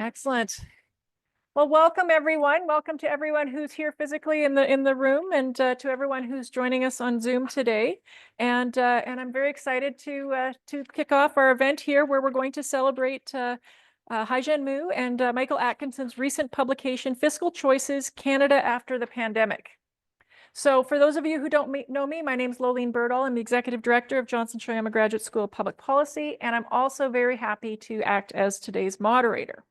Excellent. Well, welcome everyone. Welcome to everyone who's here physically in the room, and to everyone who's joining us on Zoom today. And I'm very excited to kick off our event here, where we're going to celebrate Haizhen Mou and Michael Atkinson's recent publication, Fiscal Choices: Canada After the Pandemic. So for those of you who don't know me, my name is Lolene Birdall. I'm the Executive Director of Johnson Shoyama Graduate School of Public Policy, and I'm also very happy to act as today's moderator.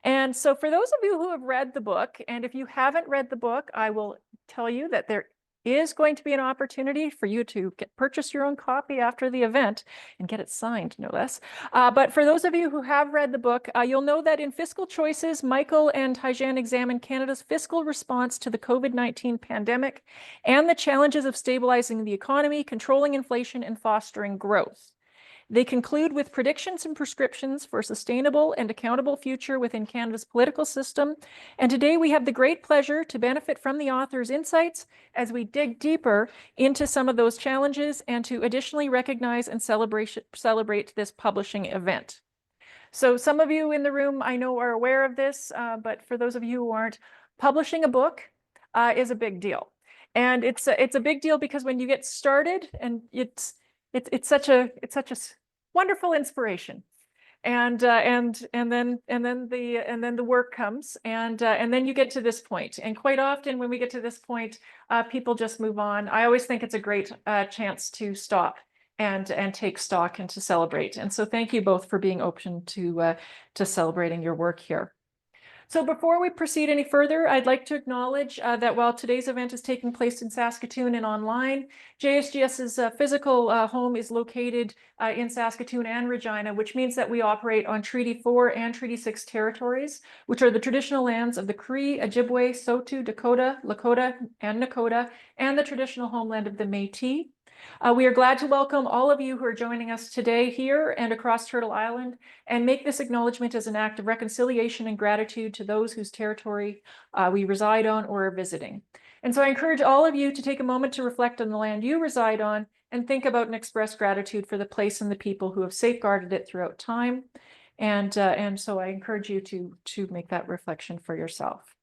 And so for those of you who have read the book, and if you haven't read the book, I will tell you that there is going to be an opportunity for you to purchase your own copy after the event and get it signed, no less. But for those of you who have read the book, you'll know that in Fiscal Choices, Michael and Haizhen examine Canada's fiscal response to the COVID-19 pandemic and the challenges of stabilizing the economy, controlling inflation, and fostering growth. They conclude with predictions and prescriptions for a sustainable and accountable future within Canada's political system. And today we have the great pleasure to benefit from the author's insights as we dig deeper into some of those challenges and to additionally recognize and celebrate this publishing event. So some of you in the room I know are aware of this, but for those of you who aren't, publishing a book is a big deal. And it's a big deal because when you get started, and it's such a wonderful inspiration, and then the work comes, and then you get to this point. And quite often when we get to this point, people just move on. I always think it's a great chance to stop and take stock and to celebrate. And so thank you both for being open to celebrating your work here. So before we proceed any further, I'd like to acknowledge that while today's event is taking place in Saskatoon and online, JSGS's physical home is located in Saskatoon and Regina, which means that we operate on Treaty 4 and Treaty 6 territories, which are the traditional lands of the Cree, Ojibwe, Saulteaux, Dakota, Lakota, and Nakota, and the traditional homeland of the Métis. We are glad to welcome all of you who are joining us today here and across Turtle Island, and make this acknowledgement as an act of reconciliation and gratitude to those whose territory we reside on or are visiting. And so I encourage all of you to take a moment to reflect on the land you reside on and think about and express gratitude for the place and the people who have safeguarded it throughout time. And so I encourage you to make that reflection for yourself.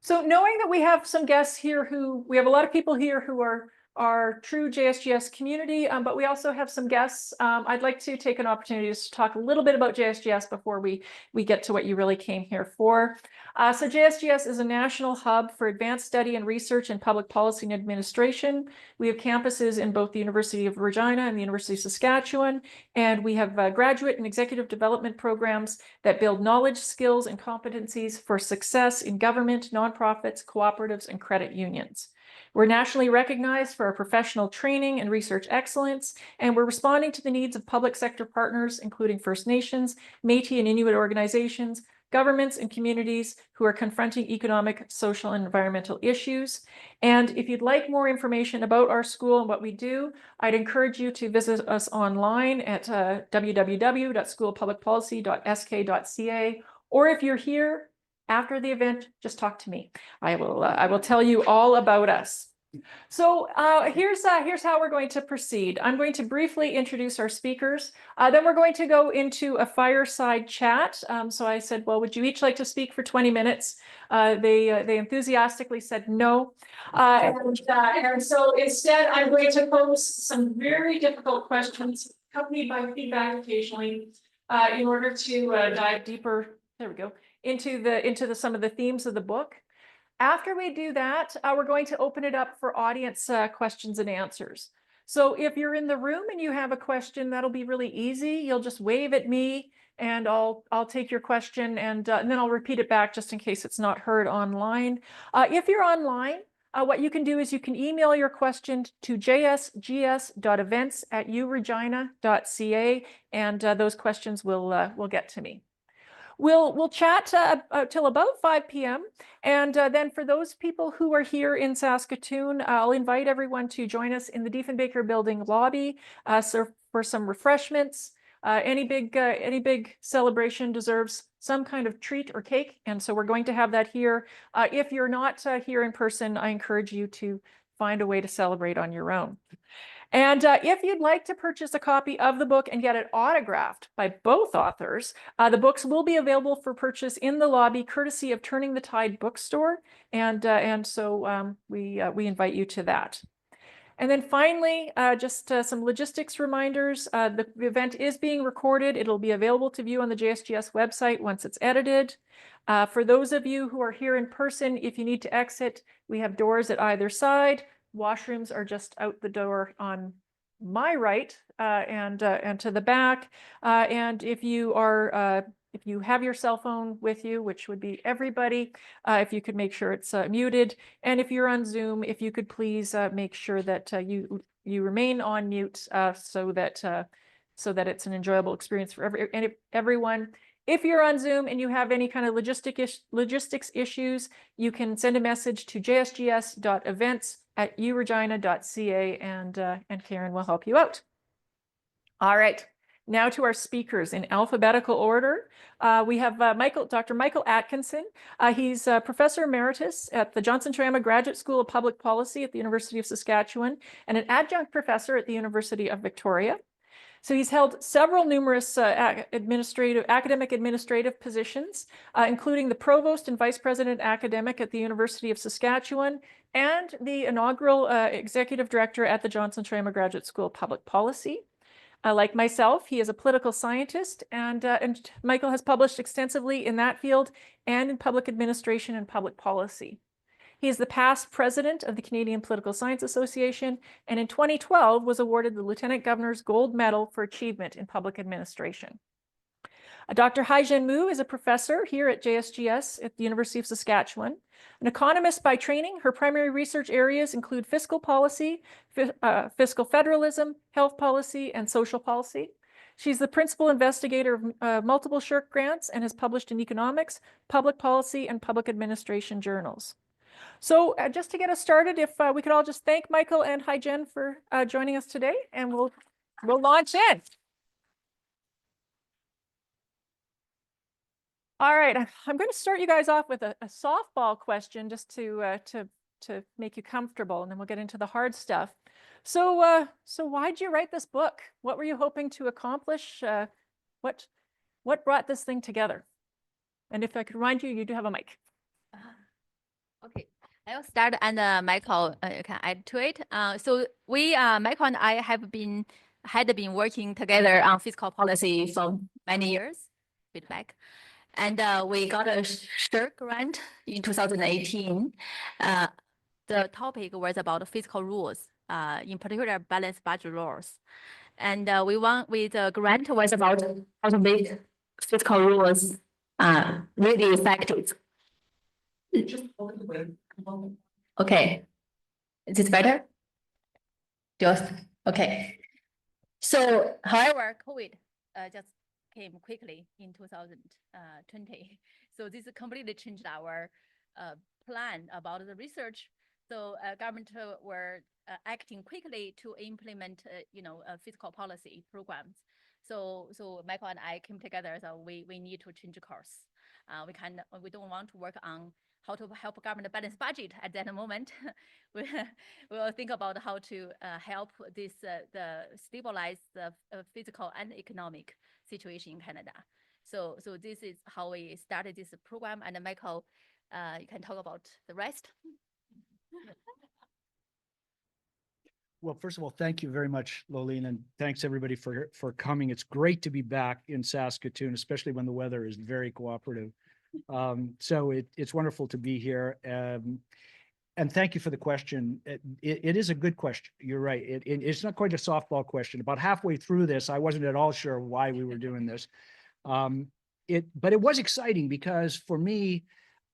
So knowing that we have some guests here we have a lot of people here who are true JSGS community, but we also have some guests. I'd like to take an opportunity to talk a little bit about JSGS before we get to what you really came here for. So JSGS is a national hub for advanced study and research in public policy and administration. We have campuses in both the University of Regina and the University of Saskatchewan, and we have graduate and executive development programs that build knowledge, skills, and competencies for success in government, nonprofits, cooperatives, and credit unions. We're nationally recognized for our professional training and research excellence, and we're responding to the needs of public sector partners, including First Nations, Métis and Inuit organizations, governments, and communities who are confronting economic, social, and environmental issues. And if you'd like more information about our school and what we do, I'd encourage you to visit us online at www.schoolofpublicpolicy.sk.ca, or if you're here after the event, just talk to me. I will tell you all about us. So here's how we're going to proceed. I'm going to briefly introduce our speakers. Then we're going to go into a fireside chat. So I said, well, would you each like to speak for 20 minutes? They enthusiastically said no. And so instead, I'm going to pose some very difficult questions, accompanied by feedback occasionally, in order to dive deeper. There we go. Into some of the themes of the book. After we do that, we're going to open it up for audience questions and answers. So if you're in the room and you have a question, that'll be really easy. You'll just wave at me and I'll take your question, and then I'll repeat it back just in case it's not heard online. If you're online, what you can do is you can email your question to jsgs.events@uregina.ca, and those questions will get to me. We'll chat till about 5 p.m. And then for those people who are here in Saskatoon, I'll invite everyone to join us in the Diefenbaker building lobby for some refreshments. Any big celebration deserves some kind of treat or cake, and so we're going to have that here. If you're not here in person, I encourage you to find a way to celebrate on your own. And if you'd like to purchase a copy of the book and get it autographed by both authors, the books will be available for purchase in the lobby, courtesy of Turning the Tide bookstore. And so we invite you to that. And then finally, just some logistics reminders. The event is being recorded. It'll be available to view on the JSGS website once it's edited. For those of you who are here in person, if you need to exit, we have doors at either side. Washrooms are just out the door on my right and to the back. And if you have your cell phone with you, which would be everybody, if you could make sure it's muted. And if you're on Zoom, if you could please make sure that you remain on mute so that it's an enjoyable experience for everyone. If you're on Zoom and you have any kind of logistics issues, you can send a message to jsgs.events@uregina.ca and Karen will help you out. All right. Now to our speakers in alphabetical order. We have Dr. Michael Atkinson. He's Professor Emeritus at the Johnson-Trauma Graduate School of Public Policy at the University of Saskatchewan and an adjunct professor at the University of Victoria. So he's held several numerous academic administrative positions, including the provost and vice president academic at the University of Saskatchewan and the inaugural executive director at the Johnson-Trauma Graduate School of Public Policy. Like myself, he is a political scientist, and Michael has published extensively in that field and in public administration and public policy. He is the past president of the Canadian Political Science Association, and in 2012 was awarded the Lieutenant Governor's Gold Medal for Achievement in Public Administration. Dr. Haizhen Mou is a professor here at JSGS at the University of Saskatchewan. An economist by training, her primary research areas include fiscal policy, fiscal federalism, health policy, and social policy. She's the principal investigator of multiple SSHRC grants and has published in economics, public policy, and public administration journals. So just to get us started, if we could all just thank Michael and Haizhen for joining us today, and we'll launch in. All right, I'm going to start you guys off with a softball question just to make you comfortable, and then we'll get into the hard stuff. So why'd you write this book? What were you hoping to accomplish? What brought this thing together? And if I could remind you, you do have a mic. Okay, I'll start, and Michael can add to it. So Michael and I had been working together on fiscal policy for many years, feedback. And we got a SSHRC grant in 2018. The topic was about fiscal rules, in particular balanced budget rules. And we won with the grant was about how to make fiscal rules really effective. Okay, is this better? Just okay. So, however, COVID just came quickly in 2020. So this completely changed our plan about the research. So government were acting quickly to implement, fiscal policy programs. So Michael and I came together. So we need to change course. We don't want to work on how to help government balance budget at that moment. we will think about how to help this stabilize the physical and economic situation in Canada. So this is how we started this program. And Michael, you can talk about the rest. Well, first of all, thank you very much, Lolene, and thanks everybody for coming. It's great to be back in Saskatoon, especially when the weather is very cooperative. So it's wonderful to be here. And thank you for the question. It is a good question. You're right. It's not quite a softball question. About halfway through this, I wasn't at all sure why we were doing this. But it was exciting because for me,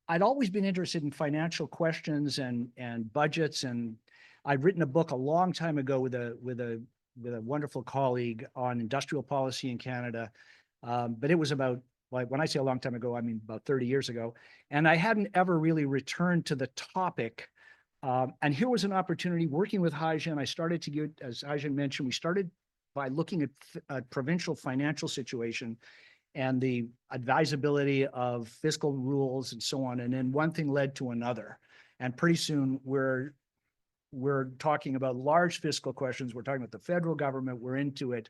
I'd always been interested in financial questions and budgets, and I'd written a book a long time ago with a wonderful colleague on industrial policy in Canada. But it was about, like, when I say a long time ago, I mean about 30 years ago. And I hadn't ever really returned to the topic. And here was an opportunity working with Haizhen. I started to get, as Haizhen mentioned, we started by looking at a provincial financial situation and the advisability of fiscal rules and so on. And then one thing led to another. And pretty soon we're we're talking about large fiscal questions. We're talking about the federal government. We're into it.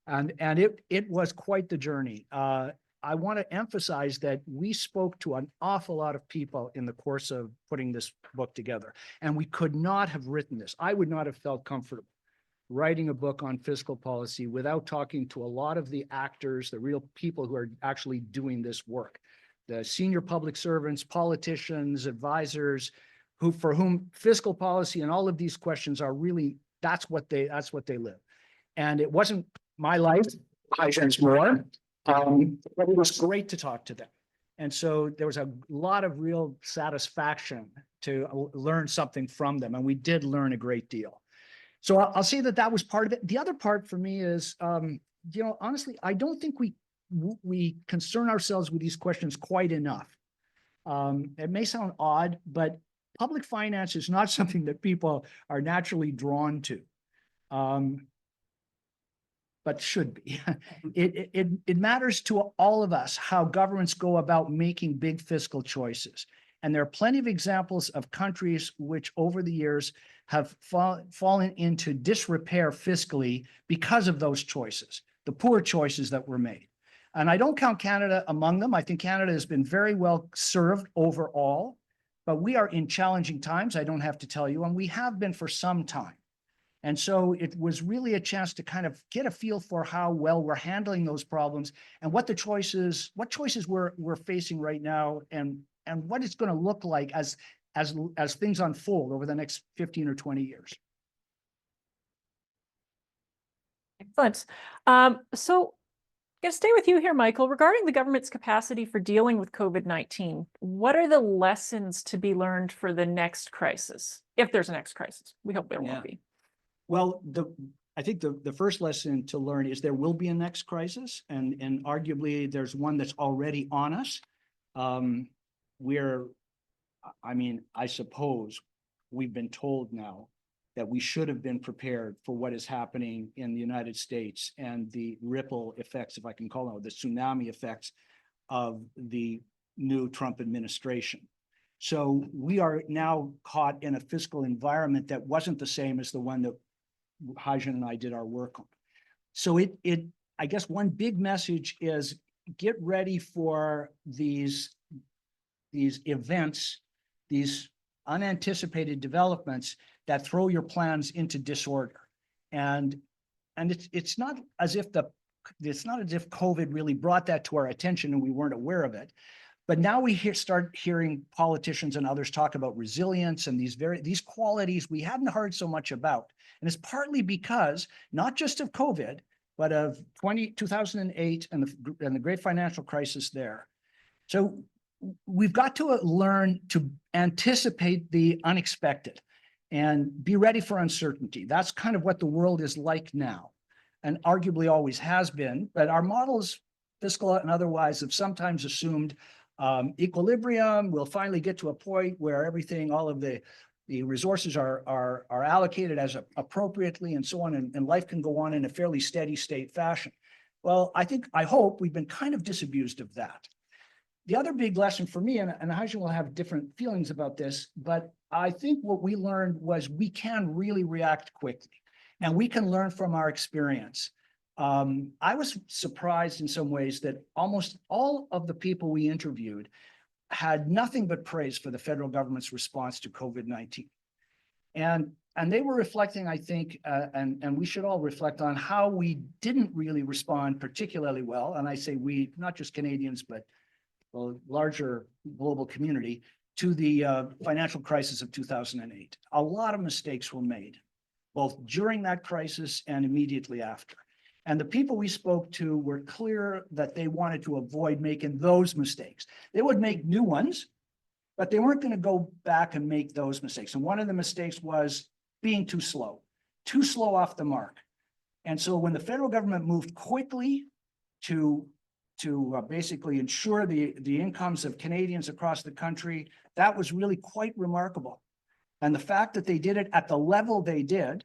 And it was quite the journey. I want to emphasize that we spoke to an awful lot of people in the course of putting this book together, and we could not have written this. I would not have felt comfortable writing a book on fiscal policy without talking to a lot of the actors, the real people who are actually doing this work, the senior public servants, politicians, advisors, for whom fiscal policy and all of these questions are really, that's what they live. And it wasn't my life, Haizhen's more, but it was great to talk to them. And so there was a lot of real satisfaction to learn something from them. And we did learn a great deal. So I'll say that was part of it. The other part for me is, honestly, I don't think we concern ourselves with these questions quite enough. It may sound odd, but public finance is not something that people are naturally drawn to. But should be. It matters to all of us how governments go about making big fiscal choices. And there are plenty of examples of countries which over the years have fallen into disrepair fiscally because of those choices, the poor choices that were made. And I don't count Canada among them. I think Canada has been very well served overall, but we are in challenging times, I don't have to tell you, and we have been for some time. And so it was really a chance to kind of get a feel for how well we're handling those problems and what choices we're facing right now, and what it's going to look like as things unfold over the next 15 or 20 years. Excellent. So I'm going to stay with you here, Michael. Regarding the government's capacity for dealing with COVID-19, what are the lessons to be learned for the next crisis, if there's a next crisis? We hope there won't be. Well, I think the first lesson to learn is there will be a next crisis, and arguably there's one that's already on us. I suppose we've been told now that we should have been prepared for what is happening in the United States and the ripple effects, if I can call them, the tsunami effects of the new Trump administration. So we are now caught in a fiscal environment that wasn't the same as the one that Haizhen and I did our work on. So I guess one big message is get ready for these events, these unanticipated developments that throw your plans into disorder. And it's not as if COVID really brought that to our attention and we weren't aware of it. But now we start hearing politicians and others talk about resilience and these qualities we hadn't heard so much about. And it's partly because not just of COVID, but of 2008 and the great financial crisis there. So we've got to learn to anticipate the unexpected and be ready for uncertainty. That's kind of what the world is like now, and arguably always has been. But our models, fiscal and otherwise, have sometimes assumed equilibrium. We'll finally get to a point where everything, all of the resources are allocated as appropriately and so on, and life can go on in a fairly steady state fashion. Well, I hope we've been kind of disabused of that. The other big lesson for me, and Haizhen will have different feelings about this, but I think what we learned was we can really react quickly, and we can learn from our experience. I was surprised in some ways that almost all of the people we interviewed had nothing but praise for the federal government's response to COVID-19. And they were reflecting, I think, and we should all reflect on how we didn't really respond particularly well. And I say we, not just Canadians, but the larger global community, to the financial crisis of 2008. A lot of mistakes were made, both during that crisis and immediately after. And the people we spoke to were clear that they wanted to avoid making those mistakes. They would make new ones, but they weren't going to go back and make those mistakes. And one of the mistakes was being too slow off the mark. And so when the federal government moved quickly to basically ensure the incomes of Canadians across the country, that was really quite remarkable. And the fact that they did it at the level they did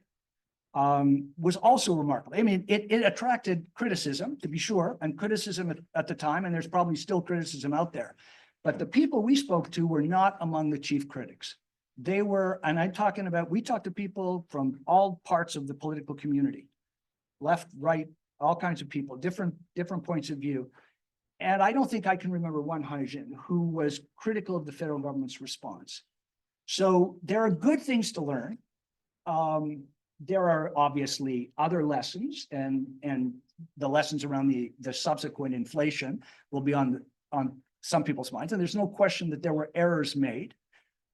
was also remarkable. I mean, it attracted criticism, to be sure, and criticism at the time, and there's probably still criticism out there. But the people we spoke to were not among the chief critics. they were, and I'm talking about, we talked to people from all parts of the political community, left, right, all kinds of people, different points of view. And I don't think I can remember one Haizhen who was critical of the federal government's response. So there are good things to learn. There are obviously other lessons, and the lessons around the subsequent inflation will be on some people's minds. And there's no question that there were errors made.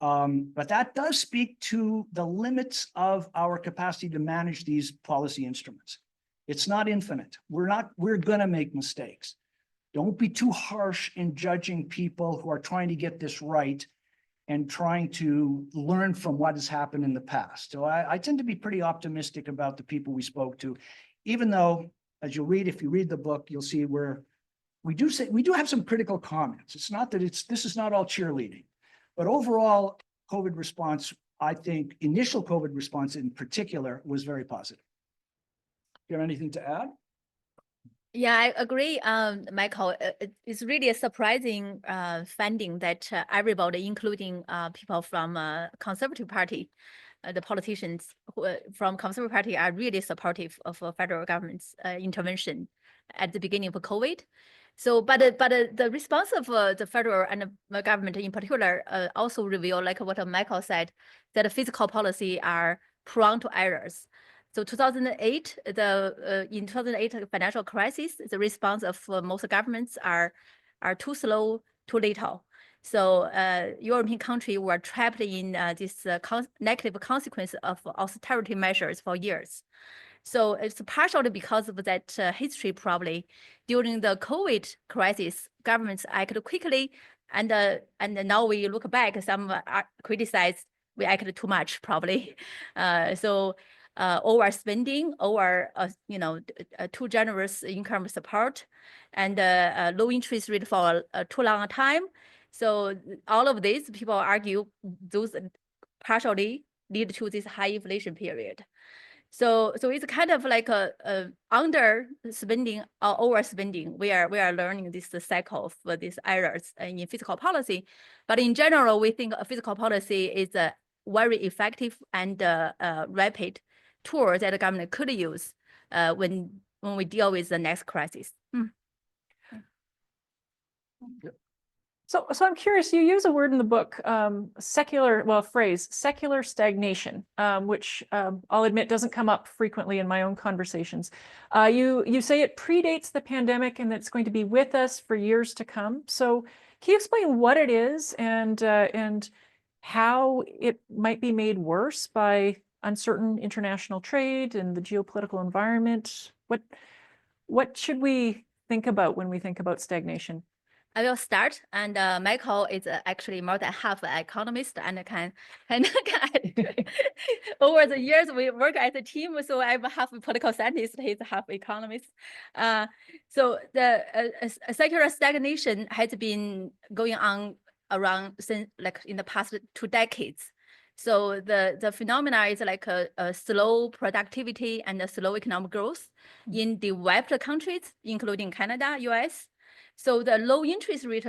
But that does speak to the limits of our capacity to manage these policy instruments. It's not infinite. We're gonna make mistakes. Don't be too harsh in judging people who are trying to get this right and trying to learn from what has happened in the past. So I tend to be pretty optimistic about the people we spoke to, even though, as you'll read, if you read the book, you'll see where we do have some critical comments. It's not that this is not all cheerleading, but overall COVID response, I think initial COVID response in particular was very positive. Do you have anything to add? Yeah, I agree, Michael. It's really a surprising finding that everybody, including people from Conservative Party, the politicians from Conservative Party are really supportive of federal government's intervention at the beginning of COVID. So, but the response of the federal and the government in particular also reveal, like what Michael said, that the fiscal policy are prone to errors. So 2008, in 2008 financial crisis, the response of most governments are too slow, too little. So European countries were trapped in this negative consequence of austerity measures for years. So it's partially because of that history probably. During the COVID crisis, governments acted quickly, and now we look back, some criticize we acted too much probably. Overspending, too generous income support, and low interest rate for too long a time. So all of these, people argue, those partially lead to this high inflation period. So it's kind of like a underspending or overspending. We are learning this cycle of these errors in fiscal policy. But in general, we think a fiscal policy is a very effective and rapid tool that the government could use when we deal with the next crisis. So I'm curious, you use a word in the book, phrase, secular stagnation, which I'll admit doesn't come up frequently in my own conversations. You say it predates the pandemic and that it's going to be with us for years to come. So can you explain what it is and how it might be made worse by uncertain international trade and the geopolitical environment? What should we think about when we think about stagnation? I will start, and Michael is actually more than half an economist and can over the years we work as a team, so I'm half a political scientist, he's half economist. So the secular stagnation has been going on around since like in the past 2 decades. So the phenomena is like a slow productivity and a slow economic growth in developed countries, including Canada, US. So the low interest rate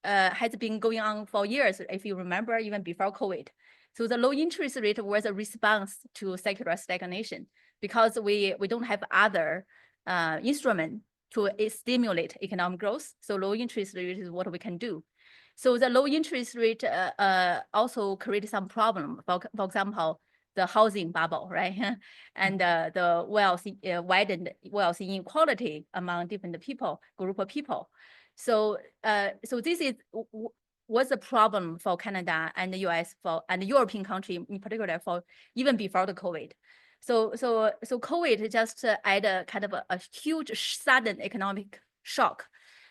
has been going on for years, if you remember, even before COVID. So the low interest rate was a response to secular stagnation because we don't have other instrument to stimulate economic growth. So low interest rate is what we can do. So the low interest rate also created some problem. For example, the housing bubble, right? And the widened wealth inequality among different group of people. So this was a problem for Canada and the US and the European country in particular for even before the COVID. So COVID just added kind of a huge sudden economic shock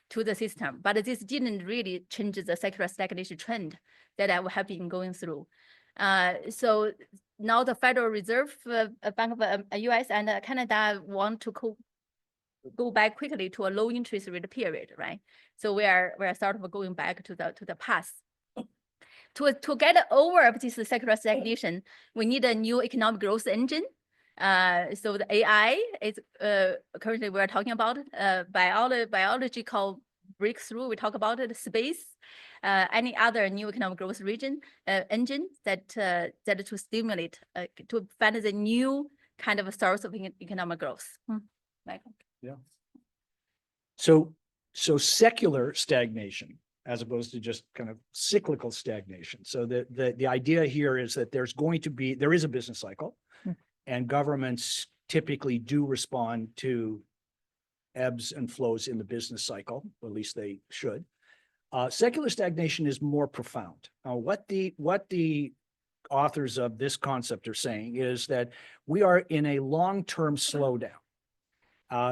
to the system, but this didn't really change the secular stagnation trend that I have been going through. So now the Federal Reserve Bank of US and Canada want to go back quickly to a low interest rate period, right? So we are sort of going back to the past. To get over this secular stagnation, we need a new economic growth engine. So the AI is currently we're talking about biological breakthrough. We talk about it, space, any other new economic growth engine that to stimulate, to find the new kind of a source of economic growth. Michael. Yeah. So secular stagnation, as opposed to just kind of cyclical stagnation. So the idea here is that there is a business cycle, and governments typically do respond to ebbs and flows in the business cycle, or at least they should. Secular stagnation is more profound. What the authors of this concept are saying is that we are in a long-term slowdown.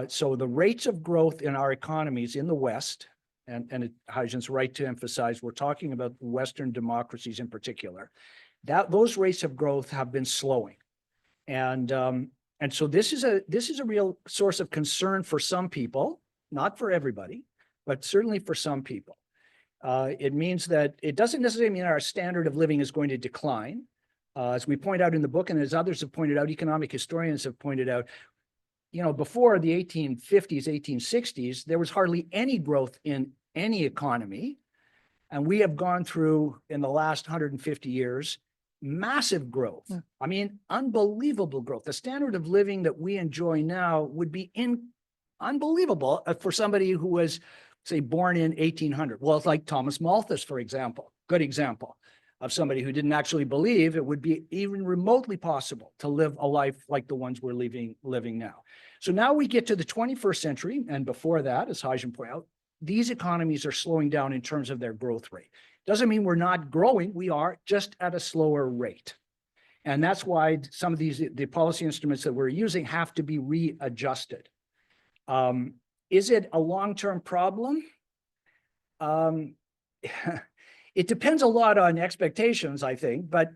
So the rates of growth in our economies in the West, and Haizhen's right to emphasize, we're talking about Western democracies in particular, those rates of growth have been slowing. And so this is a real source of concern for some people, not for everybody, but certainly for some people. It means that it doesn't necessarily mean our standard of living is going to decline. As we point out in the book, and as others have pointed out, economic historians have pointed out, before the 1850s, 1860s, there was hardly any growth in any economy. And we have gone through, in the last 150 years, massive growth. I mean, unbelievable growth. The standard of living that we enjoy now would be unbelievable for somebody who was, say, born in 1800. Well, it's like Thomas Malthus, for example, good example of somebody who didn't actually believe it would be even remotely possible to live a life like the ones we're living now. So now we get to the 21st century, and before that, as Haizhen pointed out, these economies are slowing down in terms of their growth rate. Doesn't mean we're not growing, we are, just at a slower rate. And that's why some of the policy instruments that we're using have to be readjusted. Is it a long-term problem? It depends a lot on expectations, I think, but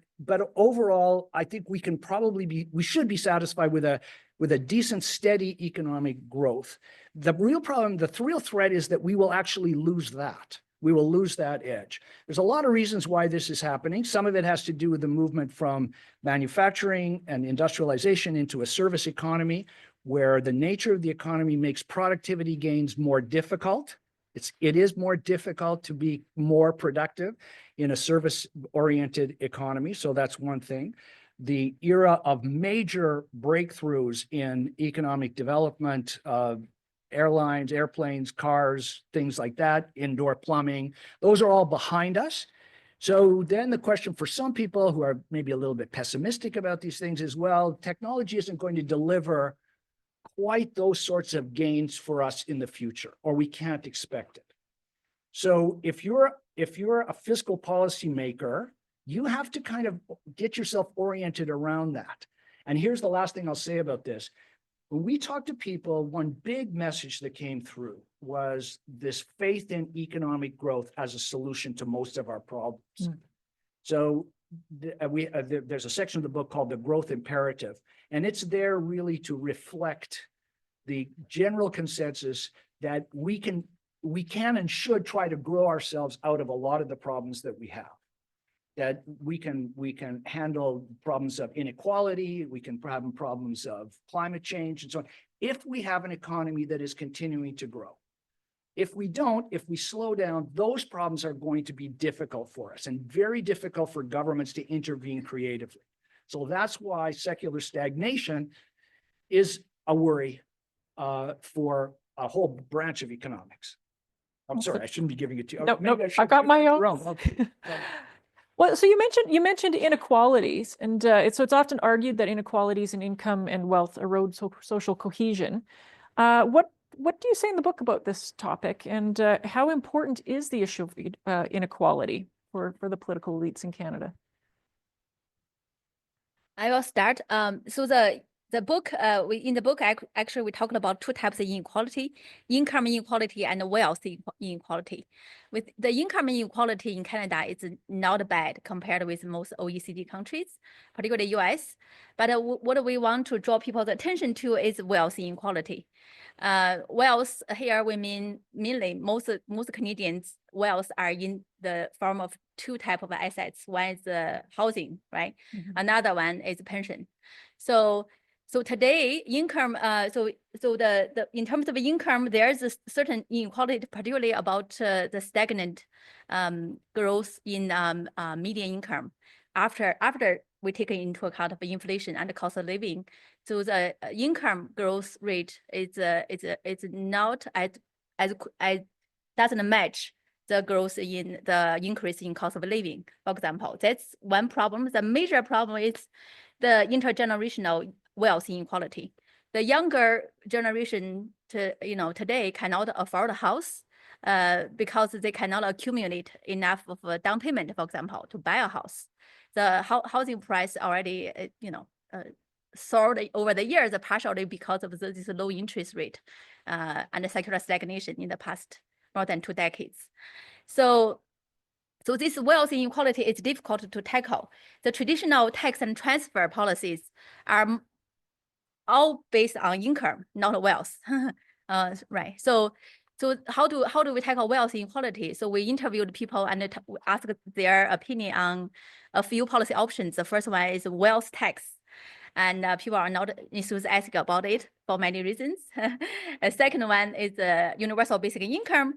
overall, I think we should be satisfied with a decent, steady economic growth. The real problem, the real threat is that we will actually lose that. We will lose that edge. There's a lot of reasons why this is happening. Some of it has to do with the movement from manufacturing and industrialization into a service economy, where the nature of the economy makes productivity gains more difficult. It is more difficult to be more productive in a service-oriented economy. So that's one thing. The era of major breakthroughs in economic development, airlines, airplanes, cars, things like that, indoor plumbing, those are all behind us. So then the question for some people who are maybe a little bit pessimistic about these things is, well, technology isn't going to deliver quite those sorts of gains for us in the future, or we can't expect it. So if you're a fiscal policy maker, you have to kind of get yourself oriented around that. And here's the last thing I'll say about this. When we talk to people, one big message that came through was this faith in economic growth as a solution to most of our problems. So there's a section of the book called The Growth Imperative, and it's there really to reflect the general consensus that we can and should try to grow ourselves out of a lot of the problems that we have. That we can handle problems of inequality, we can have problems of climate change and so on, if we have an economy that is continuing to grow. If we don't, if we slow down, those problems are going to be difficult for us and very difficult for governments to intervene creatively. So that's why secular stagnation is a worry for a whole branch of economics. I'm sorry, I shouldn't be giving it to you. No, I've got my own. Okay. Well, so you mentioned inequalities, and so it's often argued that inequalities in income and wealth erode social cohesion. What do you say in the book about this topic, and how important is the issue of inequality for the political elites in Canada? I will start. So the book, in the book, actually, we talked about two types of inequality: income inequality and wealth inequality. With the income inequality in Canada, it's not bad compared with most OECD countries, particularly US. But what we want to draw people's attention to is wealth inequality. Wealth here, we mean mainly most Canadians' wealth are in the form of two types of assets. One is housing, right? Another one is pension. So So today, income, so the in terms of income, there's a certain inequality, particularly about the stagnant growth in median income after we take into account of inflation and the cost of living. So the income growth rate is not as doesn't match the growth in the increase in cost of living. For example, that's one problem. The major problem is the intergenerational wealth inequality. The younger generation today cannot afford a house because they cannot accumulate enough of a down payment, for example, to buy a house. The housing price already soared over the years, partially because of this low interest rate and the secular stagnation in the past more than 2 decades. So this wealth inequality is difficult to tackle. The traditional tax and transfer policies are all based on income, not wealth, right? So how do we tackle wealth inequality? So we interviewed people and asked their opinion on a few policy options. The first one is wealth tax, and people are not enthusiastic about it for many reasons. A second one is universal basic income.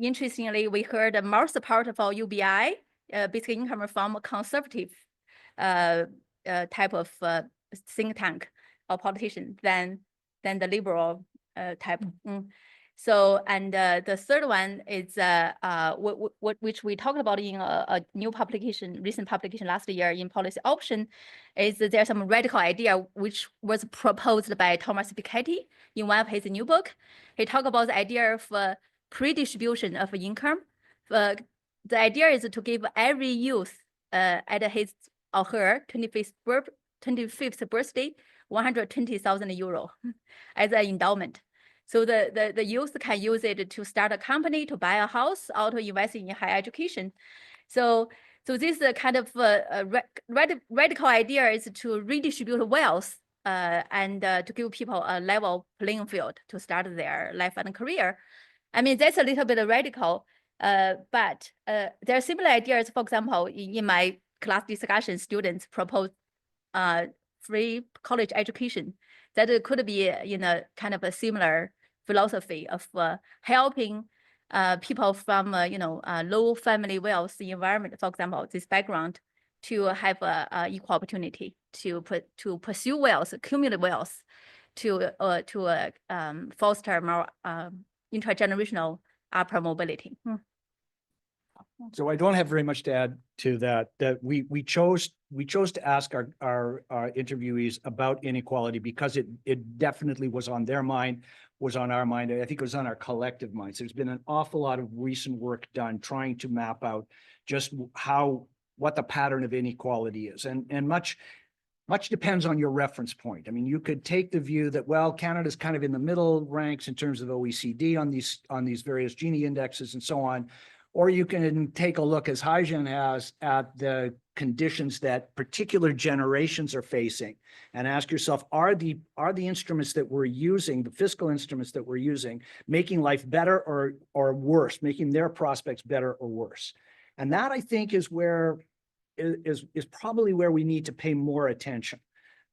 Interestingly, we heard more support for UBI, basic income, from a conservative type of think tank or politician than the liberal type. So, and the third one is which we talked about in a new publication, recent publication last year in Policy Option, is that there's some radical idea which was proposed by Thomas Piketty in one of his new book. He talked about the idea of pre-distribution of income. The idea is to give every youth at his or her 25th birthday 120,000 euro as an endowment. So the youth can use it to start a company, to buy a house, or to invest in higher education. So this kind of radical idea is to redistribute wealth and to give people a level playing field to start their life and career. I mean, that's a little bit radical, but there are similar ideas. For example, in my class discussion, students propose free college education. That could be in a kind of a similar philosophy of helping people from low family wealth environment, for example, this background, to have equal opportunity to pursue wealth, accumulate wealth, to foster more intergenerational upper mobility. So I don't have very much to add to that. That we chose to ask our interviewees about inequality because it definitely was on their mind, was on our mind. I think it was on our collective minds. There's been an awful lot of recent work done trying to map out just what the pattern of inequality is, and much depends on your reference point. I mean, you could take the view that, well, Canada's kind of in the middle ranks in terms of OECD on these various Gini indexes and so on. Or you can take a look, as Haizhen has, at the conditions that particular generations are facing and ask yourself, are the instruments that we're using, the fiscal instruments that we're using, making life better or worse, making their prospects better or worse? And that, I think, is probably where we need to pay more attention.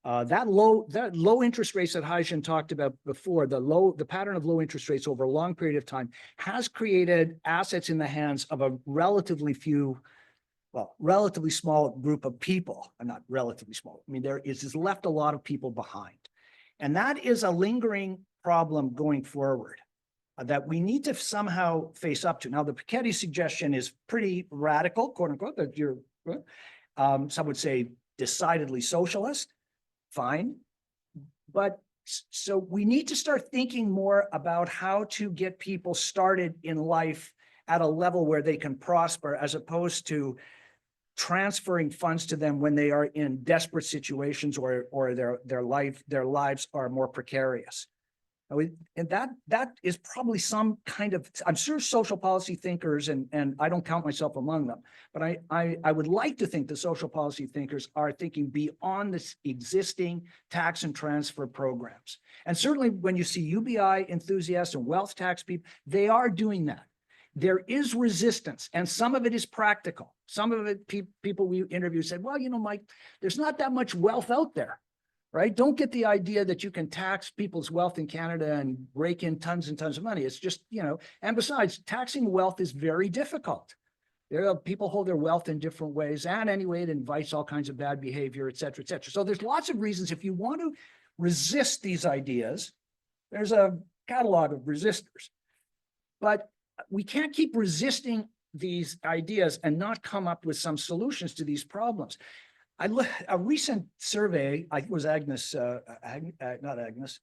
That low interest rates that Haizhen talked about before, the pattern of low interest rates over a long period of time has created assets in the hands of a relatively small group of people. Not relatively small. I mean, has left a lot of people behind. And that is a lingering problem going forward that we need to somehow face up to. Now, the Piketty suggestion is pretty radical, quote unquote, that some would say decidedly socialist. Fine. But so we need to start thinking more about how to get people started in life at a level where they can prosper, as opposed to transferring funds to them when they are in desperate situations or their lives are more precarious. And that is probably some kind of, I'm sure social policy thinkers, and I don't count myself among them, but I would like to think the social policy thinkers are thinking beyond this existing tax and transfer programs. And certainly when you see UBI enthusiasts and wealth tax people, they are doing that. There is resistance, and some of it is practical. Some of it, people we interviewed said, well, Mike, there's not that much wealth out there. right? Don't get the idea that you can tax people's wealth in Canada and rake in tons and tons of money. It's just, and besides, taxing wealth is very difficult. People hold their wealth in different ways. And anyway, it invites all kinds of bad behavior, et cetera, et cetera. So there's lots of reasons if you want to resist these ideas, there's a catalog of resistors. But we can't keep resisting these ideas and not come up with some solutions to these problems. A recent survey, I think it was Agnes, not Agnes.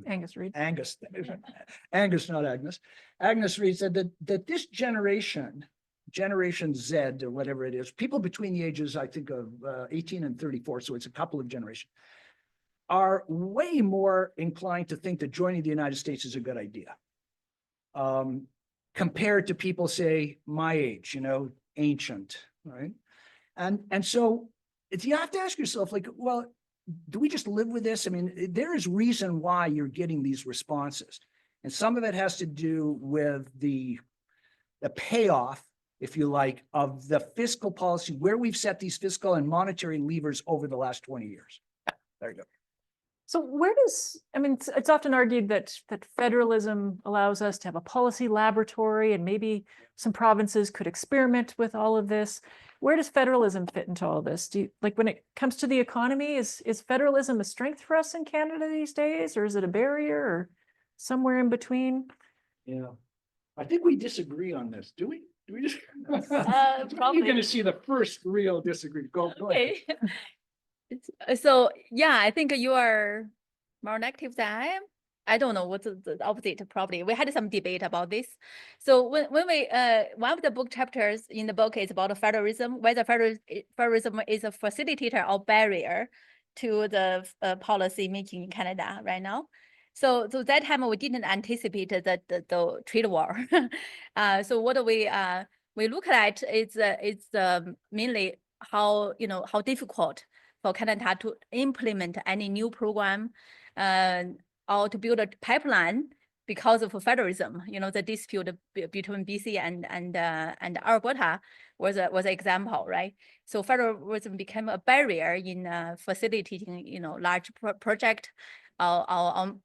Angus Reid. Angus, not Agnes. Agnes Reid said that this Generation Z or whatever it is, people between the ages, I think, of 18 and 34, so it's a couple of generations, are way more inclined to think that joining the United States is a good idea. Compared to people, say, my age, ancient, right? And so you have to ask yourself, like, well, do we just live with this? I mean, there is reason why you're getting these responses. And some of it has to do with the payoff, if you like, of the fiscal policy, where we've set these fiscal and monetary levers over the last 20 years. There you go. So where does, it's often argued that federalism allows us to have a policy laboratory and maybe some provinces could experiment with all of this. Where does federalism fit into all this? Do you, like, when it comes to the economy, is federalism a strength for us in Canada these days, or is it a barrier, or somewhere in between? Yeah, I think we disagree on this. Do we? Do we just? Probably. You're going to see the first real disagreement. Go ahead. So yeah, I think you are more negative than I am. I don't know what's the opposite. Probably we had some debate about this. So when we one of the book chapters in the book is about federalism, whether federalism is a facilitator or barrier to the policy making in Canada right now. So that time we didn't anticipate the trade war. So what we look at is mainly how difficult for Canada to implement any new program or to build a pipeline because of federalism. The dispute between BC and Alberta was an example, right? So federalism became a barrier in facilitating large project or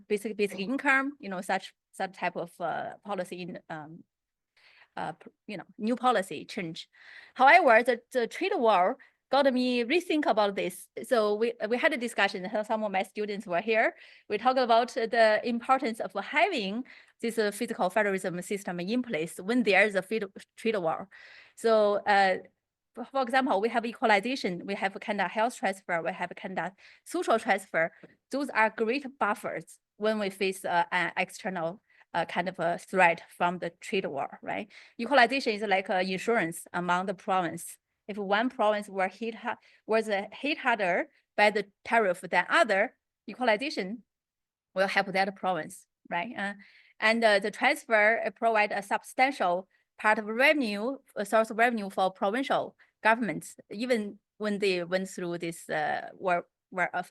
basic income, such type of policy in new policy change. However, the trade war got me rethink about this. So we had a discussion. Some of my students were here. We talked about the importance of having this fiscal federalism system in place when there is a trade war. So for example, we have equalization, we have Canada health transfer, we have Canada social transfer. Those are great buffers when we face an external kind of a threat from the trade war, right? Equalization is like insurance among the province. If one province was hit harder by the tariff than other, equalization will help that province, right? And the transfer provide a substantial part of revenue, a source of revenue for provincial governments, even when they went through this were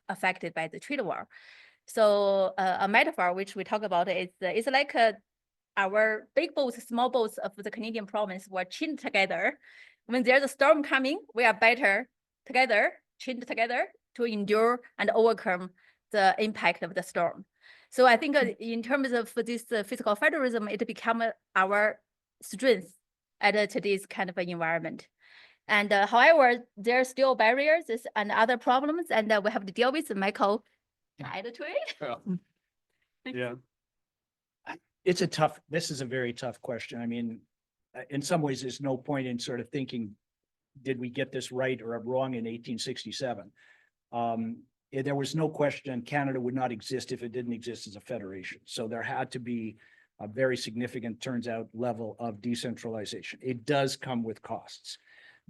affected by the trade war. So a metaphor which we talk about is like our big boats, small boats of the Canadian province were chained together. When there's a storm coming, we are better together, chained together to endure and overcome the impact of the storm. So I think in terms of this fiscal federalism, it become our strength at today's kind of environment. And however, there are still barriers and other problems, and we have to deal with. Michael, add to it. Yeah. This is a very tough question. I mean, in some ways, there's no point in sort of thinking, did we get this right or wrong in 1867? There was no question Canada would not exist if it didn't exist as a federation. So there had to be a very significant, turns out, level of decentralization. It does come with costs.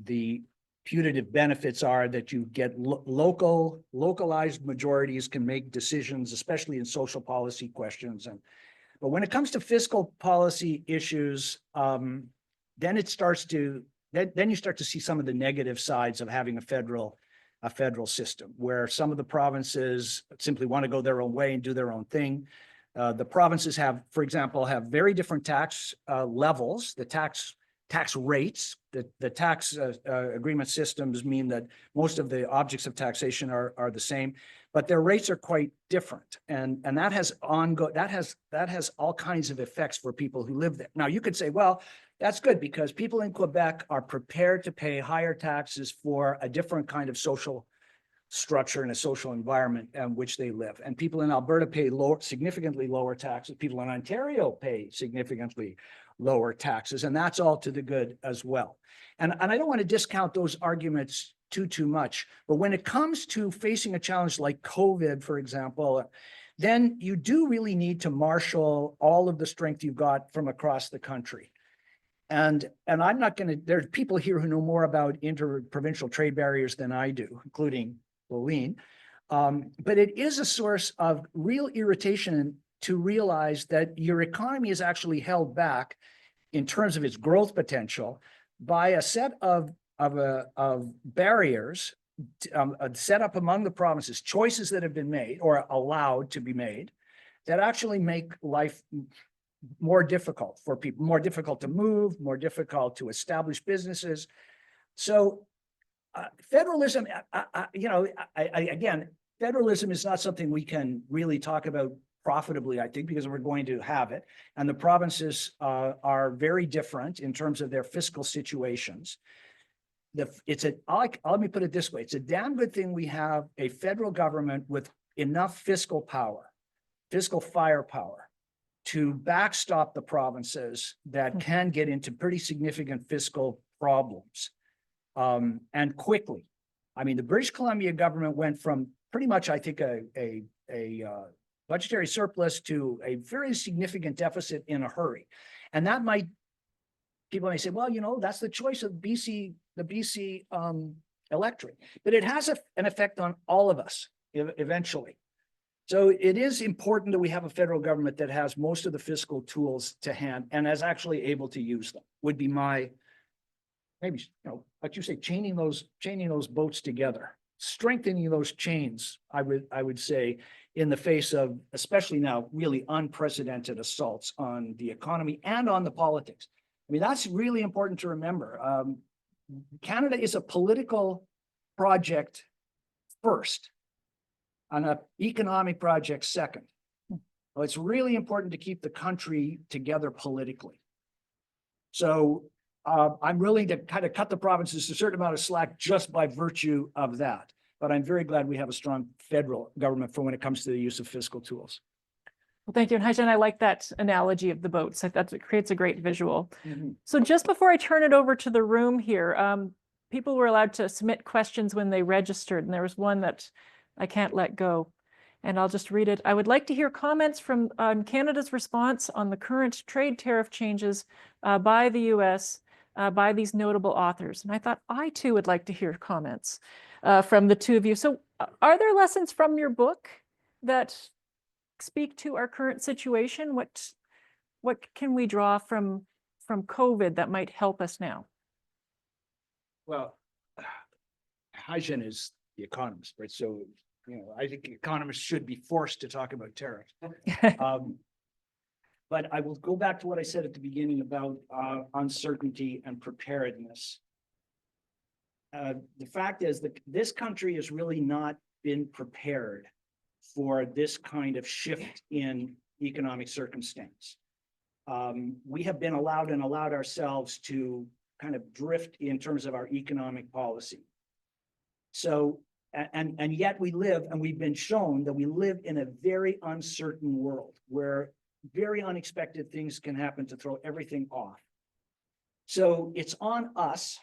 The putative benefits are that you get localized majorities can make decisions, especially in social policy questions. But when it comes to fiscal policy issues, then you start to see some of the negative sides of having a federal system, where some of the provinces simply want to go their own way and do their own thing. The provinces have, for example, very different tax levels. The tax tax rates. The tax agreement systems mean that most of the objects of taxation are the same, but their rates are quite different. And that has all kinds of effects for people who live there. Now you could say, well, that's good because people in Quebec are prepared to pay higher taxes for a different kind of social structure and a social environment in which they live. And people in Alberta pay significantly lower taxes. People in Ontario pay significantly lower taxes, and that's all to the good as well. And I don't want to discount those arguments too much, but when it comes to facing a challenge like COVID, for example, then you do really need to marshal all of the strength you've got from across the country. And I'm not going to, there's people here who know more about interprovincial trade barriers than I do, including Lolene. But it is a source of real irritation to realize that your economy is actually held back in terms of its growth potential by a set of barriers set up among the provinces, choices that have been made or allowed to be made that actually make life more difficult for people, more difficult to move, more difficult to establish businesses. So federalism, again, federalism is not something we can really talk about profitably, I think, because we're going to have it. And the provinces are very different in terms of their fiscal situations. Let me put it this way. It's a damn good thing we have a federal government with enough fiscal power, fiscal firepower to backstop the provinces that can get into pretty significant fiscal problems and quickly. I mean, the British Columbia government went from pretty much, I think, a budgetary surplus to a very significant deficit in a hurry. And that might, people may say, well, that's the choice of the BC electorate, but it has an effect on all of us eventually. So it is important that we have a federal government that has most of the fiscal tools to hand and is actually able to use them, would be my, maybe, like you say, chaining those boats together, strengthening those chains, I would say, in the face of, especially now, really unprecedented assaults on the economy and on the politics. I mean, that's really important to remember. Canada is a political project first, and an economic project second. Well, it's really important to keep the country together politically. So I'm willing to kind of cut the provinces a certain amount of slack just by virtue of that. But I'm very glad we have a strong federal government for when it comes to the use of fiscal tools. Well, thank you. And Haizhen, I like that analogy of the boats. It creates a great visual. Mm-hmm. So just before I turn it over to the room here, people were allowed to submit questions when they registered, and there was one that I can't let go. And I'll just read it. I would like to hear comments on Canada's response on the current trade tariff changes by the US by these notable authors. And I thought I too would like to hear comments from the two of you. So are there lessons from your book that speak to our current situation? What can we draw from COVID that might help us now? Well, Haizhen is the economist, right? So, I think economists should be forced to talk about tariffs. But I will go back to what I said at the beginning about uncertainty and preparedness. The fact is that this country has really not been prepared for this kind of shift in economic circumstance. We have been allowed ourselves to kind of drift in terms of our economic policy. So, and yet we live, and we've been shown that we live in a very uncertain world where very unexpected things can happen to throw everything off. So it's on us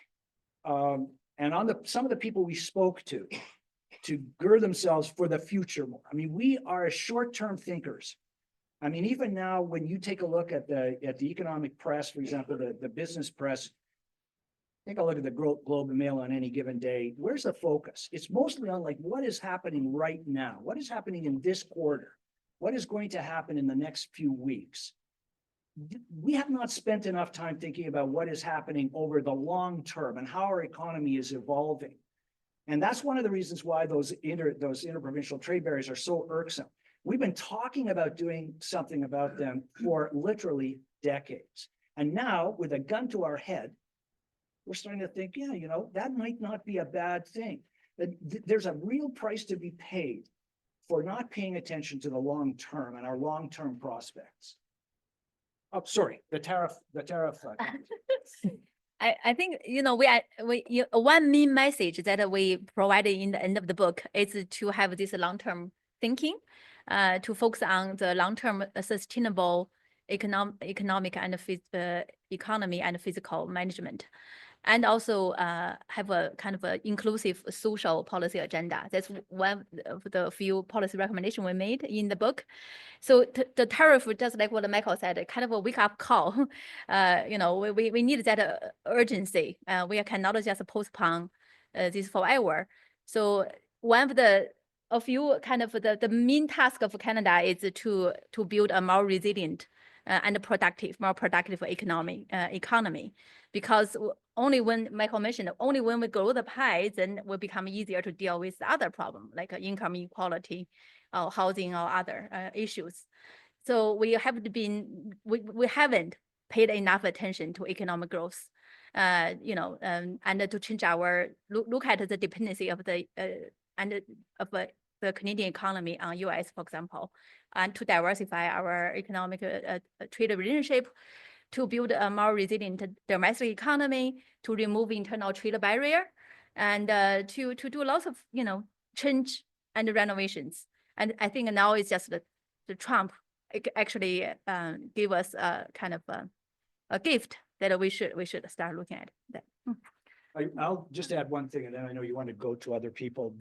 and on some of the people we spoke to gird themselves for the future more. I mean, we are short-term thinkers. I mean, even now, when you take a look at the economic press, for example, the business press, take a look at the Globe and Mail on any given day. Where's the focus? It's mostly on like what is happening right now? What is happening in this quarter? What is going to happen in the next few weeks? We have not spent enough time thinking about what is happening over the long term and how our economy is evolving. And that's one of the reasons why those interprovincial trade barriers are so irksome. We've been talking about doing something about them for literally decades. And now, with a gun to our head, we're starting to think, yeah, you know, that might not be a bad thing. There's a real price to be paid for not paying attention to the long term and our long-term prospects. Oh, sorry, the tariff. I think, you know, one main message that we provided in the end of the book is to have this long-term thinking, to focus on the long-term sustainable economic and economy and physical management, and also have a kind of a inclusive social policy agenda. That's one of the few policy recommendations we made in the book. So the tariff, just like what Michael said, kind of a wake-up call. You know, we need that urgency. We cannot just postpone this forever. So one of a few kind of the main task of Canada is to build a more resilient and more productive economy, because only when Michael mentioned, only when we grow the pie, then it will become easier to deal with other problems like income inequality, housing, or other issues. So we haven't paid enough attention to economic growth, you know, and to change our look at the dependency of the Canadian economy on US, for example, and to diversify our economic trade relationship, to build a more resilient domestic economy, to remove internal trade barrier, and to do lots of, you know, change and renovations. And I think now it's just the Trump actually give us a kind of a gift that we should start looking at that. I'll just add one thing, and then I know you want to go to other people.